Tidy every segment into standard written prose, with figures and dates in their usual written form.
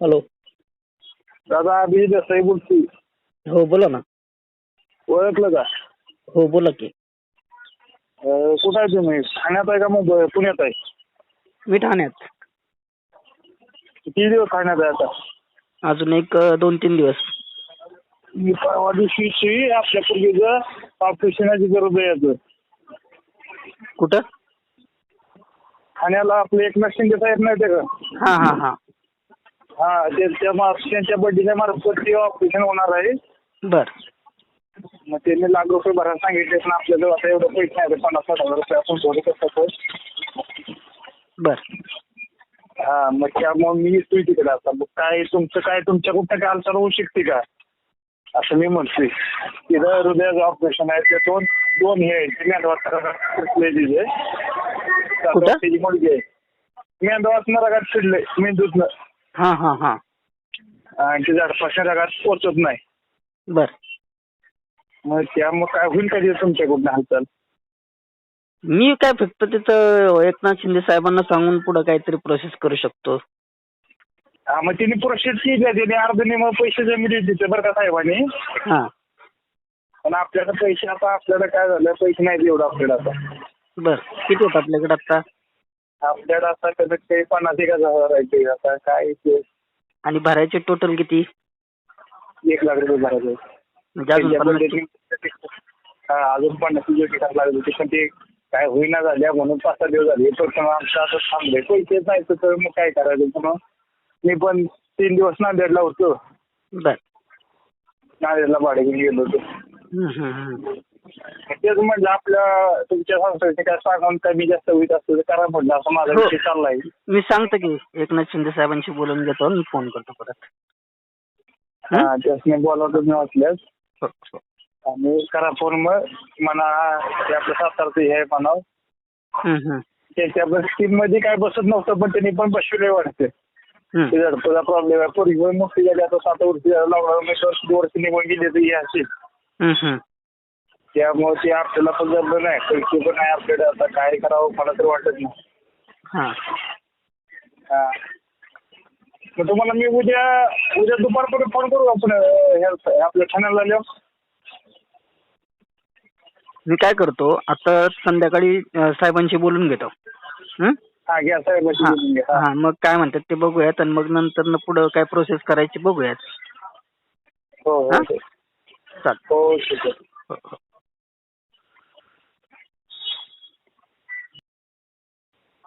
Hello. दादा अभिजित देसाई बोलतोय. हो बोला ना. ओळखलं का? हो बोला की. कुठं आहे तुम्ही? ठाण्यात आहे का मुंबई पुण्यात आहे? मी ठाण्यात. किती दिवस ठाण्यात आहे आता? अजून एक 2-3 दिवस. मी परवा दिवशी आपल्या पूर्वीचं ऑपरेशनाची गरज आहे याचं. कुठं? ठाण्याला आपले एकनाथ शिंदे साहेब नाही का? हा हा हा. हा त्यांच्या बड्डेच्या मार्फत ते ऑपरेशन होणार आहे. बर. मग त्यांनी ₹1,00,000 भरायला सांगितले पण आपल्याला आता एवढं पैसे नाही, 50-60 हजार आपण थोडे कसं. बर. हा मग त्यामुळे मी येतोय तिकडे आता. मग काय तुमच्या कुठं काय हालचाल होऊ शकते का असं मी म्हणतोय. तिथं हृदयाचं ऑपरेशन आहे. ते दोन हे आहेत. त्याची मुलगी आहे. मेंदवाचं रगात शिरले मेंदूतनं. हा हा हा. आणि ते झाडपासून रगात पोचत नाही. बर. मग त्यामुळे काय होईल का तुमच्या कुठं हालचाल? मी काय फक्त तिथं एकनाथ शिंदे साहेबांना सांगून पुढे काहीतरी प्रोसेस करू शकतो. हा मग त्यांनी प्रोसेस केली आहे. त्यांनी अर्धनिम पैसे जमिनी दिले बरं का साहेबांनी. हा. पण आपल्याकडे पैसे आता काय झालं, पैसे नाही एवढं आपल्याला आता. बर. किती होत आपल्याकडे आता? आपल्याला आता कमीत कमी 50,000 आहे. आता काय ते. आणि भरायचे टोटल किती? ₹1,00,000 भरायचे. म्हणजे अजून 50. अजून 50 टिकट लागत होती पण ते काय होईना झाल्या म्हणून 5-6 दिवस झाले. पण आमचं आता थांबलंय. पैसे नाही तर मग काय करायचं. पुन्हा मी पण 3 दिवस नांदेडला होतो. बर. नांदेडला भाडे घेऊन गेलो होतो. तेच म्हटलं आपल्या तुमच्या संस्थेचे काय सांगून कमी जास्त होईत असतं तर करा म्हटलं, असं माझा विषय चाललाय. मी सांगतो की एकनाथ शिंदे साहेबांशी बोलून घेतो. मी फोन करतो परत. हा त्यासने बोलावतो मी वाटल्यास. हो, हो. आणि करा फोन. मग म्हणा ते आपलं सातारचं हे आहे म्हणावं. त्याच्या स्कीम मध्ये काय बसत नव्हतं पण त्यांनी पण बसविले वाटते. झडपचा प्रॉब्लेम आहे. पोरी मोठी झाली आता 7 वर्ष लावणार 2 वर्ष निघून गेले तर हे असेल. त्यामुळे ते आपल्याला पण जमलं नाही. पैसे पण नाही आपल्याकडे. आता काय करावं मला तर वाटत नाही. हा. मग तुम्हाला मी उद्या दुपारपर्यंत फोन करू आपण आपल्या ठाण्याला आल्यावर. मी काय करतो आता संध्याकाळी साहेबांशी बोलून घेतो. हा घ्या साहेबांशी बोलून घ्या. हा मग काय म्हणतात ते बघूयात आणि मग नंतर पुढं काय प्रोसेस करायची बघूयात. हो हो चालेल. हो ठीक आहे.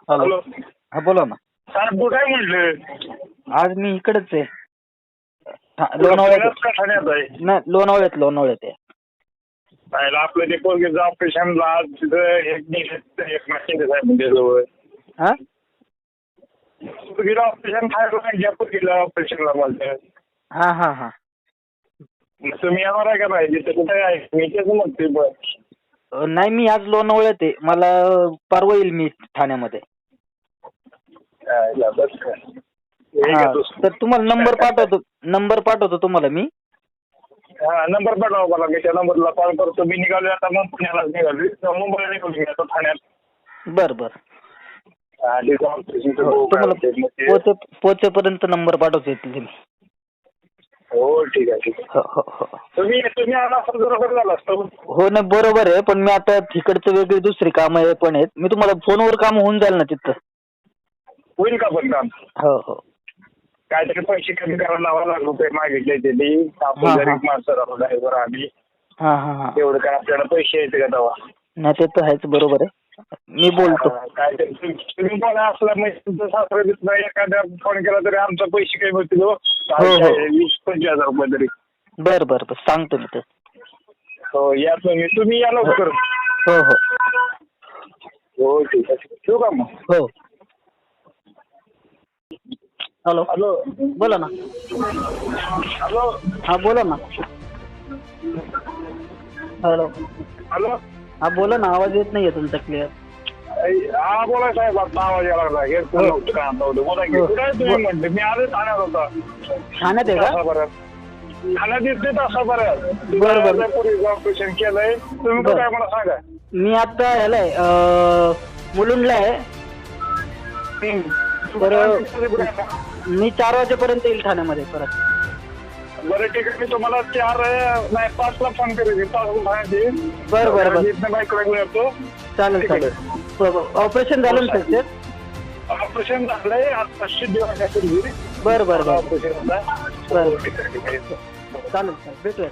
हॅलो. हा बोला ना. साहेब तू काय म्हटलं? आज मी इकडेच आहे. लोणावळ्यात. नाही लोणावळ्यात आहे. आपलं ते पोरगेचं ऑपरेशनला आज तिथं एकनाथ शिंदे साहेबांच्या जवळ. हा पोरगीला ऑपरेशन खायला पोरगीला ऑपरेशनला बोलतात. हा हा हा. तुम्ही येणार आहे का नाही? तिथे कुठे आहे? मी तेच म्हणतोय. बरं नाही मी आज लोणावळ्यात आहे. मला परवा येईल मी ठाण्यामध्ये. तर तुम्हाला नंबर पाठवतो तुम्हाला मी. हा नंबर पाठवा मला. मी त्या नंबरला कॉल करतो. मी निघालो आता मग पुण्याला निघालो. मुंबईला निघून आता ठाण्यात. बर. तुम्हाला पोचेपर्यंत नंबर पाठवतो तुम्ही. हो ठीक आहे. हो. तुम्ही आला असं बरोबर झालं असतं. हो नाही बरोबर आहे. पण मी आता तिकडचं वेगळी दुसरी कामं पण आहेत. मी तुम्हाला फोनवर काम होऊन जाईल ना तिथं. होईल का पण काम? हो. काहीतरी पैसे कमी करायला ₹1,00,000 मागितले त्यांनी. आपण गरीब माणसं राहतो ड्रायव्हर आम्ही. एवढं काय आपल्याला पैसे येते का तेव्हा? नाही ते तर आहेच बरोबर आहे. मी बोलतो. काहीतरी तुम्ही पण असला म्हणजे तुमचं सासरा एखाद्या फोन केला तरी आमचा पैसे काही होतील. 20-25 हजार रुपये तरी. बर सांगतो मी. हो या तुम्ही या लवकर. हो ठीक आहे. ठेवू का मग? हो. हॅलो. बोला ना. हॅलो. हा बोला ना. हॅलो. हा बोला ना. आवाज येत नाहीये तुमचा क्लिअर. हा बोला साहेब. आता आवाज यायला लागला. हेडफोन बोला की. कुठे तुम्ही म्हणले? मी आले ठाण्यात होता. ठाण्यात आहे का? ठाण्यात दिसते तासाभरात. बरं. पोरीचं ऑपरेशन केलंय. तुम्ही कुठे आहे मला सांगा. मी आता ह्याला मुलुंडला आहे. तर मी 4 वाजेपर्यंत येईल ठाण्यामध्ये परत. बरं ठीक आहे, मी तुम्हाला 5ला फोन करेन. 5 देईन. बरं बाईकला घेऊन येतो. चालेल चालेल. ऑपरेशन झालं ना सक्सेस? ऑपरेशन झालंय आता 5 दिवसापूर्वी. बरं ऑपरेशन चालेल चालेल भेटूया.